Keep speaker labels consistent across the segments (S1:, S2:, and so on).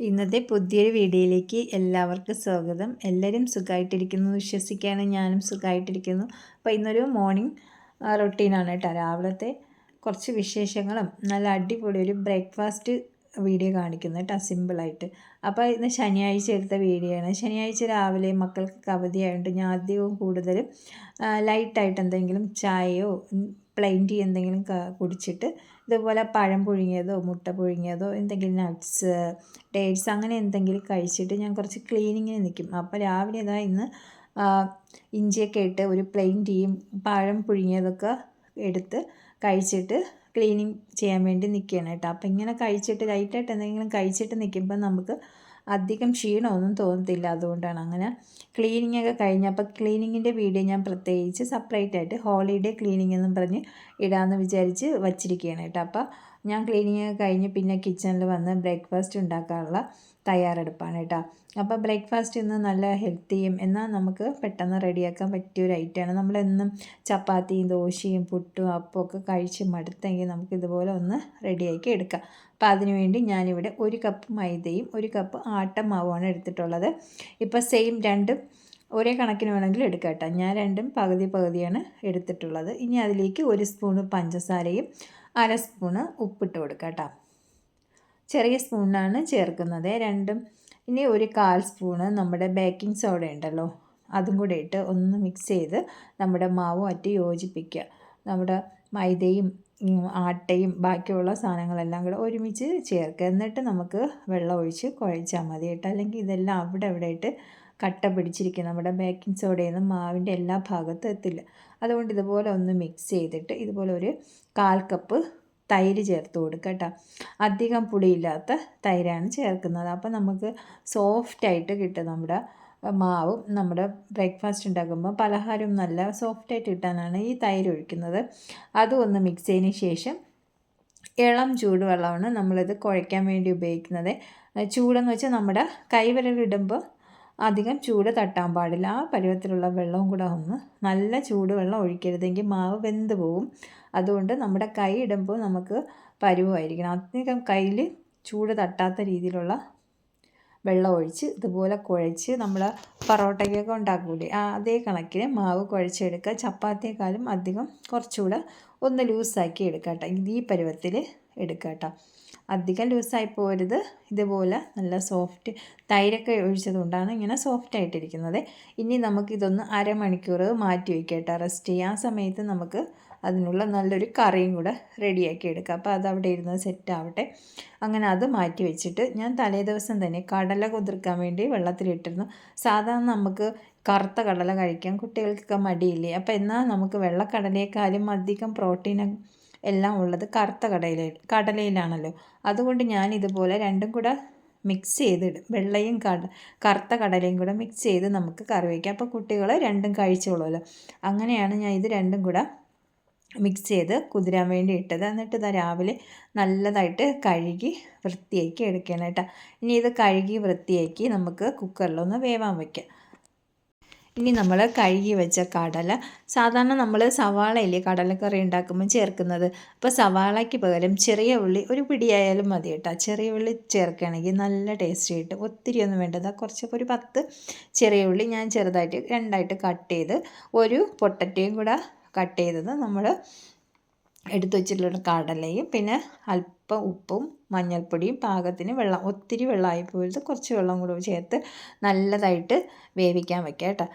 S1: ഇന്നത്തെ പുതിയൊരു വീഡിയോയിലേക്ക് എല്ലാവർക്കും സ്വാഗതം. എല്ലാവരും സുഖമായിട്ടിരിക്കുന്നു വിശ്വസിക്കുകയാണ്. ഞാനും സുഖമായിട്ടിരിക്കുന്നു. അപ്പോൾ ഇന്നൊരു മോർണിംഗ് റൊട്ടീനാണ് കേട്ടോ. രാവിലത്തെ കുറച്ച് വിശേഷങ്ങളും നല്ല അടിപൊളി ഒരു ബ്രേക്ക്ഫാസ്റ്റ് വീഡിയോ കാണിക്കുന്നു കേട്ടോ, സിമ്പിളായിട്ട്. അപ്പോൾ ഇന്ന് ശനിയാഴ്ച എടുത്ത വീഡിയോ ആണ്. ശനിയാഴ്ച രാവിലെ മക്കൾക്ക് അവധിയായതുകൊണ്ട് ഞാൻ അധികവും കൂടുതലും ലൈറ്റായിട്ട് എന്തെങ്കിലും ചായയോ പ്ലെയിൻ ടീ എന്തെങ്കിലും കുടിച്ചിട്ട് ഇതുപോലെ പഴം പുഴുങ്ങിയതോ മുട്ട പുഴുങ്ങിയതോ എന്തെങ്കിലും നട്ട്സ് ഡേറ്റ്സ് അങ്ങനെ എന്തെങ്കിലും കഴിച്ചിട്ട് ഞാൻ കുറച്ച് ക്ലീനിങ്ങിന് നിൽക്കും. അപ്പോൾ രാവിലെ ഇന്ന് ഇഞ്ചിയൊക്കെ ഇട്ട് ഒരു പ്ലെയിൻ ടീയും പഴം പുഴുങ്ങിയതൊക്കെ എടുത്ത് കഴിച്ചിട്ട് ക്ലീനിങ് ചെയ്യാൻ വേണ്ടി നിൽക്കുകയാണ് കേട്ടോ. അപ്പോൾ ഇങ്ങനെ കഴിച്ചിട്ട് ലൈറ്റായിട്ട് എന്തെങ്കിലും കഴിച്ചിട്ട് നിൽക്കുമ്പോൾ നമുക്ക് അധികം ക്ഷീണമൊന്നും തോന്നത്തില്ല. അതുകൊണ്ടാണ് അങ്ങനെ ക്ലീനിങ് ഒക്കെ കഴിഞ്ഞപ്പോൾ ക്ലീനിങ്ങിൻ്റെ വീഡിയോ ഞാൻ പ്രത്യേകിച്ച് സെപ്പറേറ്റ് ആയിട്ട് ഹോളിഡേ ക്ലീനിങ് എന്നും പറഞ്ഞ് ഇടാമെന്ന് വിചാരിച്ച് വച്ചിരിക്കുകയാണ് കേട്ടോ. അപ്പോൾ ഞാൻ ക്ലീനിങ് കഴിഞ്ഞ് പിന്നെ കിച്ചണിൽ വന്ന് ബ്രേക്ക്ഫാസ്റ്റ് ഉണ്ടാക്കാനുള്ള തയ്യാറെടുപ്പാണ് കേട്ടോ. അപ്പോൾ ബ്രേക്ക്ഫാസ്റ്റ് ഇന്ന് നല്ല ഹെൽത്തിയും എന്നാൽ നമുക്ക് പെട്ടെന്ന് റെഡിയാക്കാൻ പറ്റിയ ഒരു ഐറ്റമാണ്. നമ്മളെന്നും ചപ്പാത്തിയും ദോശയും പുട്ടും അപ്പമൊക്കെ കഴിച്ച് മടുത്തെങ്കിൽ നമുക്ക് ഇതുപോലെ ഒന്ന് റെഡിയാക്കി എടുക്കാം. അപ്പോൾ അതിനുവേണ്ടി ഞാനിവിടെ 1 കപ്പ് മൈദയും 1 കപ്പ് ആട്ടമാവുമാണ് എടുത്തിട്ടുള്ളത്. ഇപ്പോൾ സെയിം രണ്ടും ഒരേ കണക്കിന് വേണമെങ്കിൽ എടുക്കാം കേട്ടോ. ഞാൻ രണ്ടും പകുതി പകുതിയാണ് എടുത്തിട്ടുള്ളത്. ഇനി അതിലേക്ക് 1 സ്പൂണ് പഞ്ചസാരയും 1/2 സ്പൂണ് ഉപ്പിട്ട് കൊടുക്കാം കേട്ടോ. ചെറിയ സ്പൂണിനാണ് ചേർക്കുന്നത് രണ്ടും. ഇനി 1/4 സ്പൂണ് നമ്മുടെ ബേക്കിംഗ് സോഡ ഉണ്ടല്ലോ, അതും കൂടെ ഇട്ട് ഒന്ന് മിക്സ് ചെയ്ത് നമ്മുടെ മാവുമായിട്ട് യോജിപ്പിക്കുക. നമ്മുടെ മൈദയും ആട്ടയും ബാക്കിയുള്ള സാധനങ്ങളെല്ലാം കൂടെ ഒരുമിച്ച് ചേർക്കുക. എന്നിട്ട് നമുക്ക് വെള്ളം ഒഴിച്ച് കുഴച്ചാൽ മതി കേട്ടോ. അല്ലെങ്കിൽ ഇതെല്ലാം അവിടെ ഇട്ട് കട്ട പിടിച്ചിരിക്കും. നമ്മുടെ ബേക്കിംഗ് സോഡയിൽ നിന്ന് മാവിൻ്റെ എല്ലാ ഭാഗത്തും എത്തില്ല. അതുകൊണ്ട് ഇതുപോലെ ഒന്ന് മിക്സ് ചെയ്തിട്ട് ഇതുപോലെ ഒരു 1/4 കപ്പ് തൈര് ചേർത്ത് കൊടുക്കുക കേട്ടോ. അധികം പുളിയില്ലാത്ത തൈരാണ് ചേർക്കുന്നത്. അപ്പോൾ നമുക്ക് സോഫ്റ്റായിട്ട് കിട്ടും നമ്മുടെ മാവും. നമ്മുടെ ബ്രേക്ക്ഫാസ്റ്റ് ഉണ്ടാക്കുമ്പോൾ പലഹാരം നല്ല സോഫ്റ്റായിട്ട് കിട്ടാനാണ് ഈ തൈര് ഒഴിക്കുന്നത്. അതും ഒന്ന് മിക്സ് ചെയ്തതിന് ശേഷം ഇളം ചൂടുവെള്ളമാണ് നമ്മളിത് കുഴയ്ക്കാൻ വേണ്ടി ഉപയോഗിക്കുന്നത്. ചൂടെന്ന് വെച്ചാൽ നമ്മുടെ കൈവിരലിടുമ്പോൾ അധികം ചൂട് തട്ടാൻ പാടില്ല. ആ പരുവത്തിലുള്ള വെള്ളവും കൂടെ ഒന്ന് നല്ല ചൂടുവെള്ളം ഒഴിക്കരുതെങ്കിൽ മാവ് വെന്ത് പോവും. അതുകൊണ്ട് നമ്മുടെ കൈ ഇടുമ്പോൾ നമുക്ക് പരുവമായിരിക്കണം. അധികം കയ്യിൽ ചൂട് തട്ടാത്ത രീതിയിലുള്ള വെള്ളം ഒഴിച്ച് ഇതുപോലെ കുഴച്ച് നമ്മൾ പൊറോട്ടയ്ക്കൊക്കെ ഉണ്ടാക്കൂലേ അതേ കണക്കിന് മാവ് കുഴച്ചെടുക്കുക. ചപ്പാത്തിയേക്കാളും അധികം കുറച്ചുകൂടെ ഒന്ന് ലൂസാക്കി എടുക്കുക കേട്ടോ. ഈ പരുവത്തിൽ എടുക്കുക കേട്ടോ. അധികം ലൂസായി പോരുത്. ഇതുപോലെ നല്ല സോഫ്റ്റ് തൈരൊക്കെ ഒഴിച്ചതുകൊണ്ടാണ് ഇങ്ങനെ സോഫ്റ്റായിട്ടിരിക്കുന്നത്. ഇനി നമുക്കിതൊന്ന് അരമണിക്കൂർ മാറ്റി വയ്ക്കുക കേട്ടോ, റെസ്റ്റ് ചെയ്യുക. ആ സമയത്ത് നമുക്ക് അതിനുള്ള നല്ലൊരു കറിയും കൂടെ റെഡിയാക്കി എടുക്കാം. അപ്പോൾ അതവിടെ ഇരുന്ന് സെറ്റാവട്ടെ. അങ്ങനെ അത് മാറ്റി വെച്ചിട്ട് ഞാൻ തലേ ദിവസം തന്നെ കടല കുതിർക്കാൻ വേണ്ടി വെള്ളത്തിലിട്ടിരുന്നു. സാധാരണ നമുക്ക് കറുത്ത കടല കഴിക്കാൻ കുട്ടികൾക്കൊക്കെ മടിയില്ലേ. അപ്പോൾ എന്നാൽ നമുക്ക് വെള്ളക്കടലയേക്കാളും അധികം പ്രോട്ടീൻ എല്ലാം ഉള്ളത് കറുത്ത കടലയിലാണല്ലോ. അതുകൊണ്ട് ഞാൻ ഇതുപോലെ രണ്ടും കൂടെ മിക്സ് ചെയ്തിടും. വെള്ളയും കറുത്ത കടലയും കൂടെ മിക്സ് ചെയ്ത് നമുക്ക് കറി വയ്ക്കാം. അപ്പോൾ കുട്ടികൾ രണ്ടും കഴിച്ചോളുമല്ലോ. അങ്ങനെയാണ് ഞാൻ ഇത് രണ്ടും കൂടെ മിക്സ് ചെയ്ത് കുതിരാൻ വേണ്ടി ഇട്ടത്. എന്നിട്ട് ഇതാ രാവിലെ നല്ലതായിട്ട് കഴുകി വൃത്തിയാക്കി എടുക്കണം കേട്ടോ. ഇനി ഇത് കഴുകി വൃത്തിയാക്കി നമുക്ക് കുക്കറിലൊന്ന് വേവാൻ വയ്ക്കാം. ഇനി നമ്മൾ കഴുകി വെച്ച കടല, സാധാരണ നമ്മൾ സവാളയില്ലേ കടലക്കറി ഉണ്ടാക്കുമ്പോൾ ചേർക്കുന്നത്. അപ്പോൾ സവാളയ്ക്ക് പകരം ചെറിയ ഉള്ളി ഒരു പിടിയായാലും മതി കേട്ടോ. ചെറിയ ഉള്ളി ചേർക്കുകയാണെങ്കിൽ നല്ല ടേസ്റ്റ് കിട്ടും. ഒത്തിരി ഒന്നും വേണ്ടത്, കുറച്ചൊക്കെ ഒരു 10 ചെറിയ ഉള്ളി ഞാൻ ചെറുതായിട്ട് 2ആയിട്ട് കട്ട് ചെയ്ത്, ഒരു പൊട്ടറ്റയും കൂടെ കട്ട് ചെയ്തത് നമ്മൾ എടുത്തു വെച്ചിട്ടുള്ള കടലയും പിന്നെ അല്പം ഉപ്പും മഞ്ഞൾപ്പൊടിയും പാകത്തിന് വെള്ളം, ഒത്തിരി വെള്ളമായി പോയത് കുറച്ച് വെള്ളം കൂടെ ചേർത്ത് നല്ലതായിട്ട് വേവിക്കാൻ വയ്ക്കുക കേട്ടോ.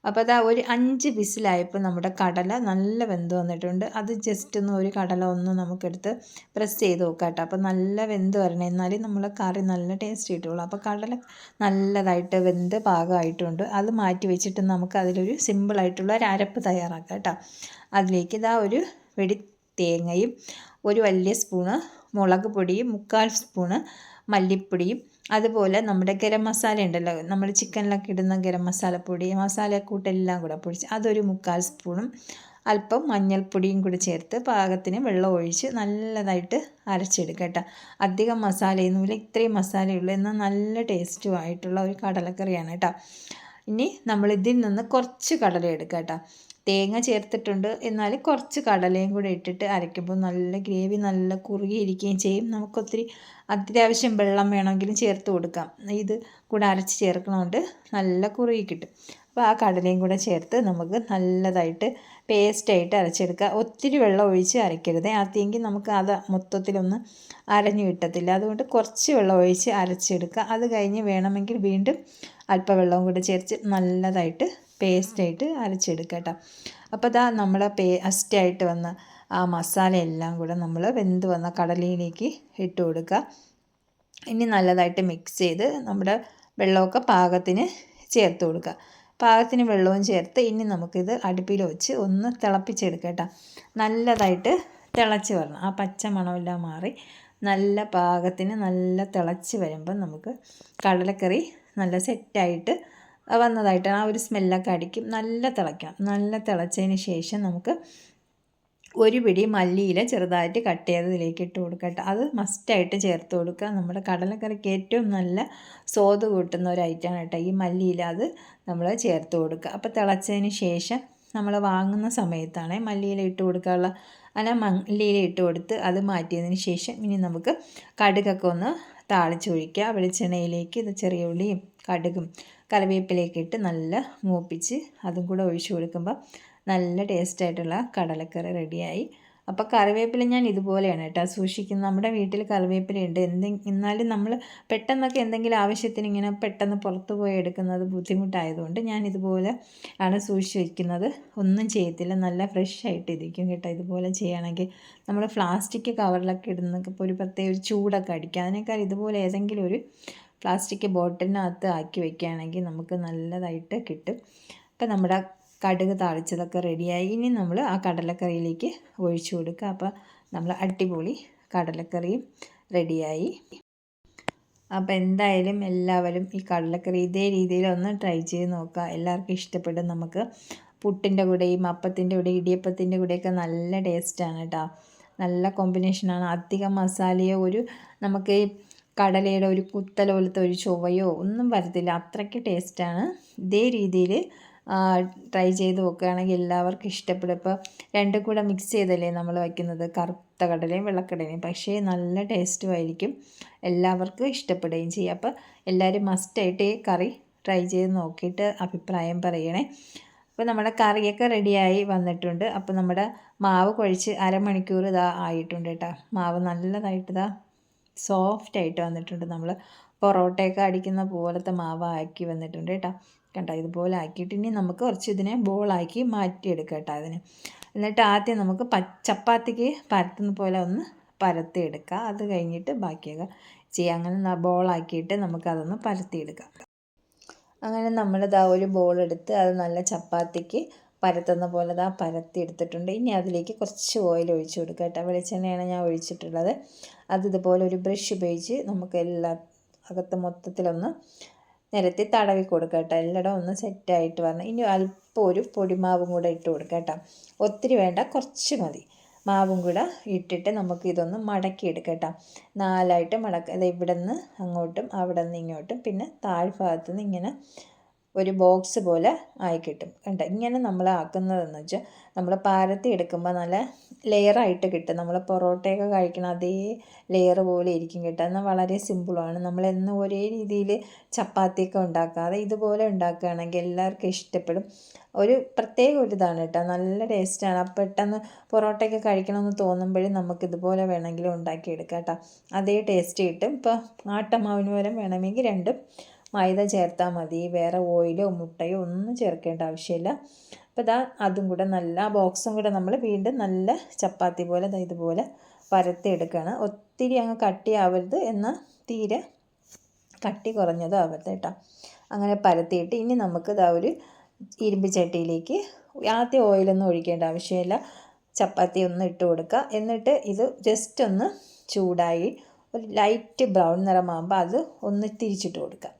S1: അപ്പോൾ അതാ ഒരു 5 വിസിലായപ്പോൾ നമ്മുടെ കടല നല്ല വെന്ത് വന്നിട്ടുണ്ട്. അത് ജസ്റ്റ് ഒന്ന് ഒരു കടല ഒന്ന് നമുക്കെടുത്ത് പ്രസ് ചെയ്ത് നോക്കാം കേട്ടോ. അപ്പോൾ നല്ല വെന്ത് വരണം, എന്നാലും നമ്മൾ കറി നല്ല ടേസ്റ്റ് കിട്ടുള്ളൂ. അപ്പോൾ കടല നല്ലതായിട്ട് വെന്ത് പാകമായിട്ടുണ്ട്. അത് മാറ്റി വെച്ചിട്ട് നമുക്ക് അതിലൊരു സിമ്പിളായിട്ടുള്ള ഒരു അരപ്പ് തയ്യാറാക്കാം കേട്ടോ. അതിലേക്ക് ഇതാ ഒരു വെടി തേങ്ങയും ഒരു വലിയ സ്പൂണ് മുളക് പൊടിയും 3/4 സ്പൂണ് മല്ലിപ്പൊടിയും അതുപോലെ നമ്മുടെ ഗരം മസാല ഉണ്ടല്ലോ, നമ്മൾ ചിക്കനിലൊക്കെ ഇടുന്ന ഗരം മസാലപ്പൊടി, മസാലക്കൂട്ടെല്ലാം കൂടെ പൊടിച്ച് അതൊരു 3/4 സ്പൂണും അല്പം മഞ്ഞൾപ്പൊടിയും കൂടി ചേർത്ത് പാകത്തിന് വെള്ളം ഒഴിച്ച് നല്ലതായിട്ട് അരച്ചെടുക്കുക കേട്ടോ. അധികം മസാലയൊന്നുമില്ല, ഇത്രയും മസാലയുള്ളൂ, എന്നാൽ നല്ല ടേസ്റ്റുമായിട്ടുള്ള ഒരു കടലക്കറിയാണ് കേട്ടോ. ഇനി നമ്മൾ ഇതിൽ നിന്ന് കുറച്ച് കടല എടുക്കുക കേട്ടോ. തേങ്ങ ചേർത്തിട്ടുണ്ട്. എന്നാൽ കുറച്ച് കടലയും കൂടെ ഇട്ടിട്ട് അരയ്ക്കുമ്പോൾ നല്ല ഗ്രേവി നല്ല കുറുകിയിരിക്കുകയും ചെയ്യും. നമുക്കൊത്തിരി അത്യാവശ്യം വെള്ളം വേണമെങ്കിലും ചേർത്ത് കൊടുക്കാം. ഇത് കൂടെ അരച്ച് ചേർക്കണോണ്ട് നല്ല കുറുകി കിട്ടും. അപ്പോൾ ആ കടലയും കൂടെ ചേർത്ത് നമുക്ക് നല്ലതായിട്ട് പേസ്റ്റായിട്ട് അരച്ചെടുക്കുക. ഒത്തിരി വെള്ളം ഒഴിച്ച് അരയ്ക്കരുത്. അതെങ്കിൽ നമുക്ക് അത് മൊത്തത്തിലൊന്ന് അരഞ്ഞു കിട്ടത്തില്ല. അതുകൊണ്ട് കുറച്ച് വെള്ളം ഒഴിച്ച് അരച്ചെടുക്കുക. അത് കഴിഞ്ഞ് വേണമെങ്കിൽ വീണ്ടും അല്പം വെള്ളവും കൂടെ ചേർത്ത് നല്ലതായിട്ട് പേസ്റ്റായിട്ട് അരച്ചെടുക്കുക കേട്ടോ. അപ്പോൾ ഇതാ നമ്മുടെ പേസ്റ്റായിട്ട് വന്ന ആ മസാല എല്ലാം കൂടെ നമ്മൾ വെന്ത് വന്ന കടലയിലേക്ക് ഇട്ട് കൊടുക്കുക. ഇനി നല്ലതായിട്ട് മിക്സ് ചെയ്ത് നമ്മുടെ വെള്ളമൊക്കെ പാകത്തിന് ചേർത്ത് കൊടുക്കുക. പാകത്തിന് വെള്ളവും ചേർത്ത് ഇനി നമുക്കിത് അടുപ്പിൽ വെച്ച് ഒന്ന് തിളപ്പിച്ചെടുക്കുക കേട്ടോ. നല്ലതായിട്ട് തിളച്ച് വരണം. ആ പച്ച മണമെല്ലാം മാറി നല്ല പാകത്തിന് നല്ല തിളച്ച് വരുമ്പം നമുക്ക് കടലക്കറി നല്ല സെറ്റായിട്ട് വന്നതായിട്ട് ആ ഒരു സ്മെല്ലൊക്കെ അടിക്കും. നല്ല തിളയ്ക്കണം. നല്ല തിളച്ചതിന് ശേഷം നമുക്ക് ഒരു പിടി മല്ലിയില ചെറുതായിട്ട് കട്ട് ചെയ്തതിലേക്ക് ഇട്ട് കൊടുക്കട്ടെ. അത് മസ്റ്റായിട്ട് ചേർത്ത് കൊടുക്കുക. നമ്മുടെ കടലക്കറിക്ക് ഏറ്റവും നല്ല സ്വാദ് കൂട്ടുന്ന ഒരു ഐറ്റമാണ് കേട്ടോ ഈ മല്ലിയില. അത് നമ്മൾ ചേർത്ത് കൊടുക്കുക. അപ്പോൾ തിളച്ചതിന് ശേഷം നമ്മൾ വാങ്ങുന്ന സമയത്താണ് മല്ലിയില ഇട്ട് കൊടുക്കാനുള്ള. അങ്ങനെ മല്ലിയില ഇട്ട് കൊടുത്ത് അത് മാറ്റിയതിന് ശേഷം ഇനി നമുക്ക് കടുകൊക്കെ ഒന്ന് താളിച്ചൊഴിക്കുക. വെളിച്ചെണ്ണയിലേക്ക് ഇത് ചെറിയ ഉള്ളിയും കടുകും കറിവേപ്പിലേക്ക് ഇട്ട് നല്ല മൂപ്പിച്ച് അതും കൂടെ ഒഴിച്ചു കൊടുക്കുമ്പോൾ നല്ല ടേസ്റ്റായിട്ടുള്ള കടലക്കറി റെഡിയായി. അപ്പോൾ കറിവേപ്പില ഞാൻ ഇതുപോലെയാണ് കേട്ടോ സൂക്ഷിക്കുന്നത്. നമ്മുടെ വീട്ടിൽ കറിവേപ്പിലയുണ്ട്. എന്നാലും നമ്മൾ പെട്ടെന്നൊക്കെ എന്തെങ്കിലും ആവശ്യത്തിന് ഇങ്ങനെ പെട്ടെന്ന് പുറത്ത് പോയി എടുക്കുന്നത് ബുദ്ധിമുട്ടായതുകൊണ്ട് ഞാൻ ഇതുപോലെ ആണ് സൂക്ഷിച്ച് വയ്ക്കുന്നത്. ഒന്നും ചെയ്യത്തില്ല. നല്ല ഫ്രഷ് ആയിട്ട് ഇരിക്കും കേട്ടോ. ഇതുപോലെ ചെയ്യുകയാണെങ്കിൽ നമ്മൾ പ്ലാസ്റ്റിക് കവറിലൊക്കെ ഇടുന്നൊക്കെ ഇപ്പോൾ ഒരു പ്രത്യേക ഒരു ചൂടൊക്കെ അടിക്കുക. അതിനേക്കാൾ ഇതുപോലെ ഏതെങ്കിലും ഒരു പ്ലാസ്റ്റിക് ബോട്ടിലിനകത്ത് ആക്കി വയ്ക്കുകയാണെങ്കിൽ നമുക്ക് നല്ലതായിട്ട് കിട്ടും. അപ്പോൾ നമ്മുടെ കടുക് താളിച്ചതൊക്കെ റെഡിയായി. ഇനി നമ്മൾ ആ കടലക്കറിയിലേക്ക് ഒഴിച്ചു കൊടുക്കുക. അപ്പോൾ നമ്മൾ അടിപൊളി കടലക്കറിയും റെഡിയായി. അപ്പോൾ എന്തായാലും എല്ലാവരും ഈ കടലക്കറി ഇതേ രീതിയിലൊന്ന് ട്രൈ ചെയ്ത് നോക്കുക. എല്ലാവർക്കും ഇഷ്ടപ്പെടും. നമുക്ക് പുട്ടിൻ്റെ കൂടെയും അപ്പത്തിൻ്റെ കൂടെ ഇടിയപ്പത്തിൻ്റെ കൂടെയൊക്കെ നല്ല ടേസ്റ്റാണ് കേട്ടോ. നല്ല കോമ്പിനേഷനാണ്. അധികം മസാലയോ നമുക്ക് ഈ കടലയുടെ ഒരു കുത്തല പോലത്തെ ഒരു ചൊവ്വയോ ഒന്നും വരത്തില്ല. അത്രയ്ക്ക് ടേസ്റ്റാണ്. ഇതേ രീതിയിൽ ട്രൈ ചെയ്ത് നോക്കുകയാണെങ്കിൽ എല്ലാവർക്കും ഇഷ്ടപ്പെടും. ഇപ്പോൾ രണ്ടും കൂടെ മിക്സ് ചെയ്തല്ലേ നമ്മൾ വയ്ക്കുന്നത്, കറുത്ത കടലയും വെള്ളക്കടലയും. പക്ഷേ നല്ല ടേസ്റ്റുമായിരിക്കും. എല്ലാവർക്കും ഇഷ്ടപ്പെടുകയും ചെയ്യും. അപ്പോൾ എല്ലാവരും മസ്റ്റായിട്ട് ഈ കറി ട്രൈ ചെയ്ത് നോക്കിയിട്ട് അഭിപ്രായം പറയണേ. അപ്പോൾ നമ്മുടെ കറിയൊക്കെ റെഡിയായി വന്നിട്ടുണ്ട്. അപ്പോൾ നമ്മുടെ മാവ് കുഴച്ച് അരമണിക്കൂർ ഇതാ ആയിട്ടുണ്ട് കേട്ടോ. മാവ് നല്ലതായിട്ട് ഇതാ സോഫ്റ്റായിട്ട് വന്നിട്ടുണ്ട്. നമ്മൾ പൊറോട്ടയൊക്കെ അടിക്കുന്ന പോലത്തെ മാവ് ആക്കി വന്നിട്ടുണ്ട് കേട്ടോ. കണ്ടോ ഇതുപോലെ ആക്കിയിട്ട് ഇനി നമുക്ക് കുറച്ച് ഇതിനെ ബോളാക്കി മാറ്റിയെടുക്കാം കേട്ടോ അതിന്. എന്നിട്ട് ആദ്യം നമുക്ക് ചപ്പാത്തിക്ക് പരത്തുന്ന പോലെ ഒന്ന് പരത്തിയെടുക്കുക. അത് കഴിഞ്ഞിട്ട് ബാക്കിയൊക്കെ ചെയ്യാം. അങ്ങനെ ബോളാക്കിയിട്ട് നമുക്കതൊന്ന് പരത്തിയെടുക്കാം. അങ്ങനെ നമ്മളിതാ ഒരു ബോൾ എടുത്ത് അത് നല്ല ചപ്പാത്തിക്ക് പരത്തുന്ന പോലെ പരത്തി എടുത്തിട്ടുണ്ട്. ഇനി അതിലേക്ക് കുറച്ച് ഓയിൽ ഒഴിച്ച് കൊടുക്കുക കേട്ടോ. വെളിച്ചെണ്ണയാണ് ഞാൻ ഒഴിച്ചിട്ടുള്ളത്. അത് ഇതുപോലെ ഒരു ബ്രഷ് ഉപയോഗിച്ച് നമുക്ക് എല്ലാ അകത്ത് മൊത്തത്തിലൊന്ന് നിരത്തി തടവി കൊടുക്കുക കേട്ടോ. എല്ലായിടവും ഒന്ന് സെറ്റായിട്ട് വരണം. ഇനി അല്പം ഒരു പൊടിമാവും കൂടെ ഇട്ട് കൊടുക്കുക കേട്ടോ. ഒത്തിരി വേണ്ട, കുറച്ച് മതി. മാവും കൂടെ ഇട്ടിട്ട് നമുക്ക് ഇതൊന്ന് മടക്കിയെടുക്കാം കേട്ടോ. നാലായിട്ട് മടക്കുക. അത് ഇവിടെ നിന്ന് അങ്ങോട്ടും അവിടെ നിന്ന് ഇങ്ങോട്ടും പിന്നെ താഴ്ഭാഗത്തു നിന്ന് ഇങ്ങനെ ഒരു ബോക്സ് പോലെ ആയി കിട്ടും. കണ്ടോ ഇങ്ങനെ നമ്മൾ ആക്കുന്നതെന്ന് വെച്ചാൽ നമ്മൾ പരത്തി എടുക്കുമ്പോൾ നല്ല ലെയറായിട്ട് കിട്ടും. നമ്മൾ പൊറോട്ടയൊക്കെ കഴിക്കണം അതേ ലെയർ പോലെ ഇരിക്കും കിട്ടുക. എന്നാൽ വളരെ സിമ്പിളാണ്. നമ്മളെന്നും ഒരേ രീതിയിൽ ചപ്പാത്തിയൊക്കെ ഉണ്ടാക്കാതെ ഇതുപോലെ ഉണ്ടാക്കുകയാണെങ്കിൽ എല്ലാവർക്കും ഇഷ്ടപ്പെടും. ഒരു പ്രത്യേക ഒരു ഇതാണ് കേട്ടോ. നല്ല ടേസ്റ്റാണ്. പെട്ടെന്ന് പൊറോട്ടയൊക്കെ കഴിക്കണമെന്ന് തോന്നുമ്പോഴും നമുക്കിതുപോലെ വേണമെങ്കിലും ഉണ്ടാക്കിയെടുക്കാം കേട്ടോ. അതേ ടേസ്റ്റ് കിട്ടും. ഇപ്പോൾ ആട്ടമാവിന് പകരം വേണമെങ്കിൽ രണ്ടും മൈദ ചേർത്താൽ മതി. വേറെ ഓയിലോ മുട്ടയോ ഒന്നും ചേർക്കേണ്ട ആവശ്യമില്ല. അപ്പോൾ അതും കൂടെ നല്ല ബോക്സും കൂടെ നമ്മൾ വീണ്ടും നല്ല ചപ്പാത്തി പോലെ ഇതുപോലെ പരത്തി എടുക്കുകയാണ്. ഒത്തിരി അങ്ങ് കട്ടിയാവരുത്, എന്നാൽ തീരെ കട്ടി കുറഞ്ഞതും ആവരുത് കേട്ടോ. അങ്ങനെ പരത്തിയിട്ട് ഇനി നമുക്ക് ഒരു ഇരുമ്പ് ചട്ടിയിലേക്ക് ആദ്യം ഓയിലൊന്നും ഒഴിക്കേണ്ട ആവശ്യമില്ല. ചപ്പാത്തി ഒന്ന് ഇട്ട് കൊടുക്കുക. എന്നിട്ട് ഇത് ജസ്റ്റ് ഒന്ന് ചൂടായി ഒരു ലൈറ്റ് ബ്രൗൺ നിറമാകുമ്പോൾ അത് ഒന്ന് തിരിച്ചിട്ട് കൊടുക്കുക.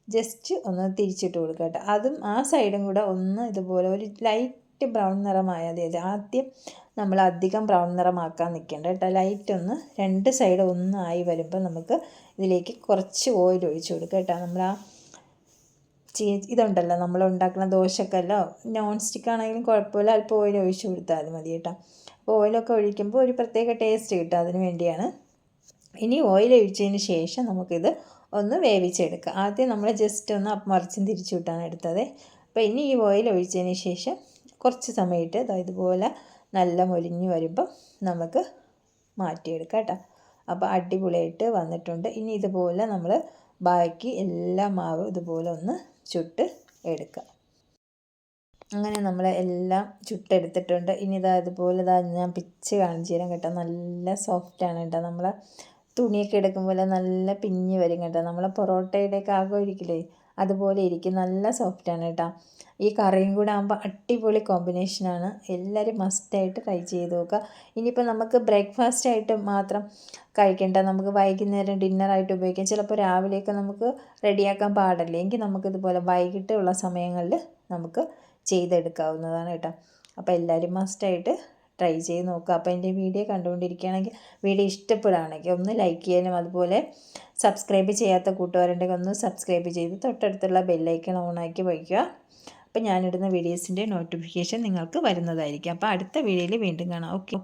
S1: ജസ്റ്റ് ഒന്ന് തിരിച്ചിട്ട് കൊടുക്കുക കേട്ടോ. അതും ആ സൈഡും കൂടെ ഒന്ന് ഇതുപോലെ ഒരു ലൈറ്റ് ബ്രൗൺ നിറമായാൽ മതി. ആദ്യം നമ്മൾ അധികം ബ്രൗൺ നിറമാക്കാൻ നിൽക്കേണ്ട കേട്ടോ. ലൈറ്റ് ഒന്ന് രണ്ട് സൈഡ് ഒന്നായി വരുമ്പോൾ നമുക്ക് ഇതിലേക്ക് കുറച്ച് ഓയിൽ ഒഴിച്ച് കൊടുക്കുക കേട്ടോ. നമ്മൾ ആ ഇതുണ്ടല്ലോ നമ്മൾ ഉണ്ടാക്കുന്ന ദോശക്കല്ലോ നോൺ സ്റ്റിക്ക് ആണെങ്കിലും കുഴപ്പമില്ല, അല്പം ഓയിൽ ഒഴിച്ച് കൊടുത്താൽ മതി കേട്ടോ. അപ്പോൾ ഓയിലൊക്കെ ഒഴിക്കുമ്പോൾ ഒരു പ്രത്യേക ടേസ്റ്റ് കിട്ടും, അതിന് വേണ്ടിയാണ്. ഇനി ഓയിൽ ഒഴിച്ചതിന് ശേഷം നമുക്കിത് ഒന്ന് വേവിച്ചെടുക്കാം. ആദ്യം നമ്മൾ ജസ്റ്റ് ഒന്ന് മറിച്ചും തിരിച്ചു വിട്ടാണ് എടുത്തത്. അപ്പോൾ ഇനി ഈ ഓയിൽ ഒഴിച്ചതിന് ശേഷം കുറച്ച് സമയത്ത് ഇതുപോലെ നല്ല മൊരിഞ്ഞ് വരുമ്പം നമുക്ക് മാറ്റിയെടുക്കാം കേട്ടോ. അപ്പോൾ അടിപൊളിയായിട്ട് വന്നിട്ടുണ്ട്. ഇനി ഇതുപോലെ നമ്മൾ ബാക്കി എല്ലാ മാവും ഇതുപോലെ ഒന്ന് ചുട്ട് എടുക്കുക. അങ്ങനെ നമ്മൾ എല്ലാം ചുട്ടെടുത്തിട്ടുണ്ട്. ഇനി ഇതുപോലെ ഞാൻ പിച്ച് കാണിച്ചു തരാം കേട്ടോ. നല്ല സോഫ്റ്റാണ് കേട്ടോ. നമ്മൾ തുണിയൊക്കെ എടുക്കുമ്പോൾ നല്ല പിഞ്ഞ് വരും കേട്ടോ. നമ്മളെ പൊറോട്ടയുടെയൊക്കെ ആകെ ഇരിക്കില്ലേ, അതുപോലെ ഇരിക്കും. നല്ല സോഫ്റ്റാണ് കേട്ടോ. ഈ കറിയും കൂടെ ആകുമ്പോൾ അടിപൊളി കോമ്പിനേഷനാണ്. എല്ലാവരും മസ്റ്റായിട്ട് ട്രൈ ചെയ്ത് നോക്കുക. ഇനിയിപ്പോൾ നമുക്ക് ബ്രേക്ക്ഫാസ്റ്റ് ആയിട്ട് മാത്രം കഴിക്കേണ്ട, നമുക്ക് വൈകുന്നേരം ഡിന്നറായിട്ട് ഉപയോഗിക്കാം. ചിലപ്പോൾ രാവിലെയൊക്കെ നമുക്ക് റെഡിയാക്കാൻ പാടല്ലേ, എങ്കിൽ നമുക്കിതുപോലെ വൈകിട്ടുള്ള സമയങ്ങളിൽ നമുക്ക് ചെയ്തെടുക്കാവുന്നതാണ് കേട്ടോ. അപ്പോൾ എല്ലാവരും മസ്റ്റായിട്ട് ട്രൈ ചെയ്ത് നോക്കുക. അപ്പോൾ എൻ്റെ വീഡിയോ കണ്ടുകൊണ്ടിരിക്കുകയാണെങ്കിൽ വീഡിയോ ഇഷ്ടപ്പെടുകയാണെങ്കിൽ ഒന്ന് ലൈക്ക് ചെയ്യാനും, അതുപോലെ സബ്സ്ക്രൈബ് ചെയ്യാത്ത കൂട്ടുകാരുണ്ടെങ്കിൽ ഒന്ന് സബ്സ്ക്രൈബ് ചെയ്ത് തൊട്ടടുത്തുള്ള ബെല്ലൈക്കൺ ഓണാക്കി വയ്ക്കുക. അപ്പോൾ ഞാനിടുന്ന വീഡിയോസിൻ്റെ നോട്ടിഫിക്കേഷൻ നിങ്ങൾക്ക് വരുന്നതായിരിക്കും. അപ്പോൾ അടുത്ത വീഡിയോയിൽ വീണ്ടും കാണാം. ഓക്കെ.